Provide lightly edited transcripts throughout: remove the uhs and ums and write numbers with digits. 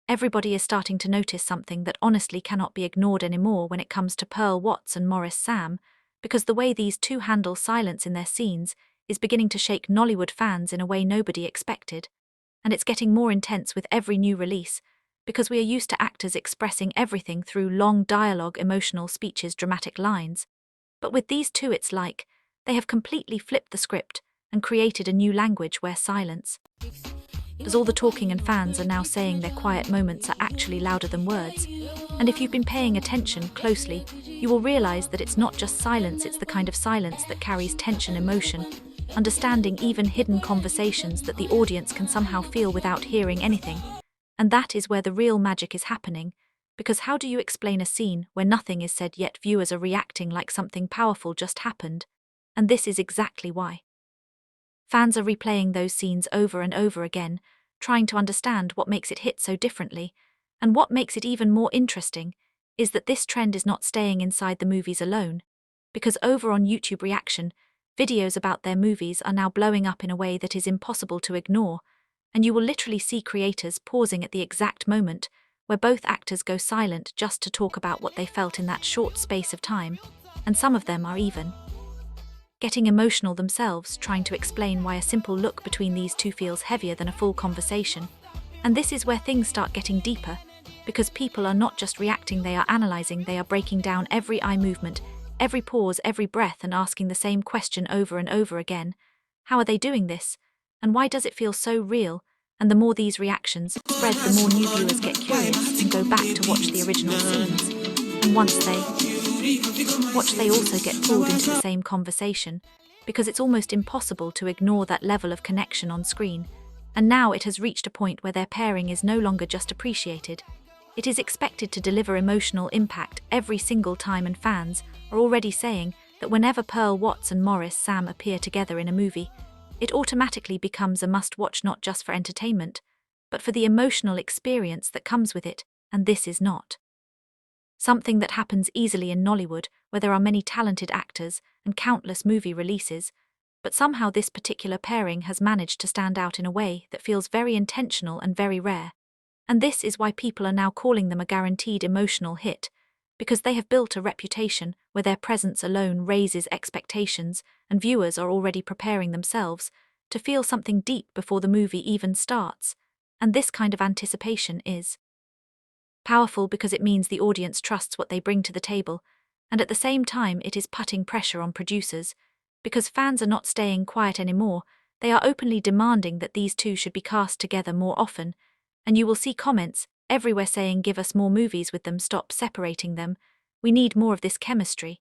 Everybody is starting to notice something that honestly cannot be ignored anymore when it comes to Pearl Watts and Morris Sam, because the way these two handle silence in their scenes is beginning to shake Nollywood fans in a way nobody expected. And it's getting more intense with every new release, because we are used to actors expressing everything through long dialogue, emotional speeches, dramatic lines. But with these two it's like they have completely flipped the script and created a new language where silence does all the talking, and fans are now saying their quiet moments are actually louder than words. And if you've been paying attention closely, you will realize that it's not just silence, it's the kind of silence that carries tension, emotion, understanding, even hidden conversations that the audience can somehow feel without hearing anything. And that is where the real magic is happening, because how do you explain a scene where nothing is said yet viewers are reacting like something powerful just happened? And this is exactly why. Fans are replaying those scenes over and over again, trying to understand what makes it hit so differently, and what makes it even more interesting is that this trend is not staying inside the movies alone, because over on YouTube Reaction, videos about their movies are now blowing up in a way that is impossible to ignore, and you will literally see creators pausing at the exact moment where both actors go silent just to talk about what they felt in that short space of time, and some of them are even getting emotional themselves, trying to explain why a simple look between these two feels heavier than a full conversation. And this is where things start getting deeper, because people are not just reacting, they are analyzing, they are breaking down every eye movement, every pause, every breath, and asking the same question over and over again. How are they doing this? And why does it feel so real? And the more these reactions spread, the more new viewers get curious and go back to watch the original scenes. And once they watch, they also get pulled into the same conversation, because it's almost impossible to ignore that level of connection on screen. And now it has reached a point where their pairing is no longer just appreciated. It is expected to deliver emotional impact every single time, and fans are already saying that whenever Pearl Watts and Morris Sam appear together in a movie, it automatically becomes a must-watch, not just for entertainment, but for the emotional experience that comes with it, and this is not something that happens easily in Nollywood, where there are many talented actors and countless movie releases, but somehow this particular pairing has managed to stand out in a way that feels very intentional and very rare. And this is why people are now calling them a guaranteed emotional hit, because they have built a reputation where their presence alone raises expectations, and viewers are already preparing themselves to feel something deep before the movie even starts. And this kind of anticipation is powerful because it means the audience trusts what they bring to the table, and at the same time it is putting pressure on producers, because fans are not staying quiet anymore, they are openly demanding that these two should be cast together more often, and you will see comments everywhere saying, "Give us more movies with them, stop separating them, we need more of this chemistry."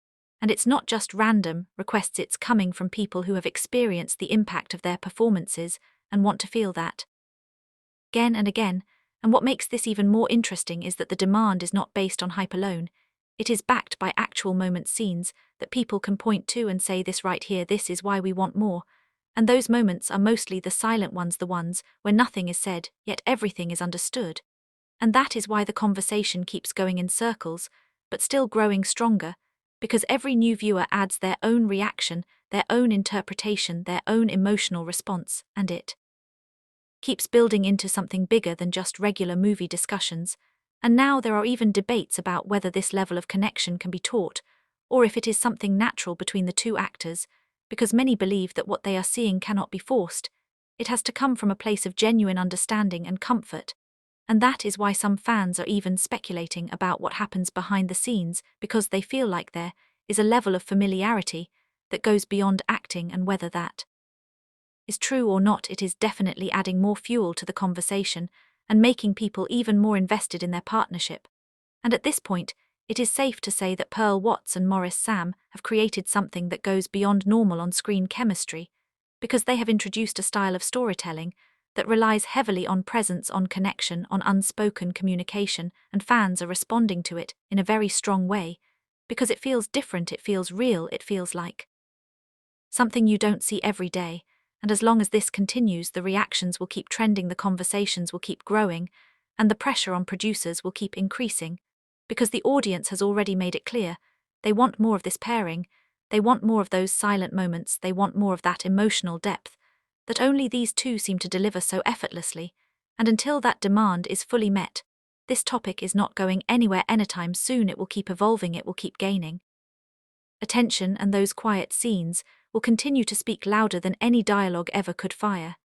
And it's not just random requests, it's coming from people who have experienced the impact of their performances and want to feel that again and again. And what makes this even more interesting is that the demand is not based on hype alone. It is backed by actual moment scenes that people can point to and say, "This right here, this is why we want more." And those moments are mostly the silent ones, the ones where nothing is said, yet everything is understood. And that is why the conversation keeps going in circles, but still growing stronger, because every new viewer adds their own reaction, their own interpretation, their own emotional response, and it keeps building into something bigger than just regular movie discussions. And now there are even debates about whether this level of connection can be taught, or if it is something natural between the two actors, because many believe that what they are seeing cannot be forced. It has to come from a place of genuine understanding and comfort. And that is why some fans are even speculating about what happens behind the scenes, because they feel like there is a level of familiarity that goes beyond acting, and whether that is true or not, it is definitely adding more fuel to the conversation and making people even more invested in their partnership. And at this point, it is safe to say that Pearl Watts and Morris Sam have created something that goes beyond normal on-screen chemistry, because they have introduced a style of storytelling that relies heavily on presence, on connection, on unspoken communication, and fans are responding to it in a very strong way, because it feels different, it feels real, it feels like something you don't see every day. And as long as this continues, the reactions will keep trending, the conversations will keep growing, and the pressure on producers will keep increasing, because the audience has already made it clear they want more of this pairing, they want more of those silent moments, they want more of that emotional depth that only these two seem to deliver so effortlessly. And until that demand is fully met, This topic is not going anywhere anytime soon. It will keep evolving, it will keep gaining attention, and those quiet scenes will continue to speak louder than any dialogue ever could fire.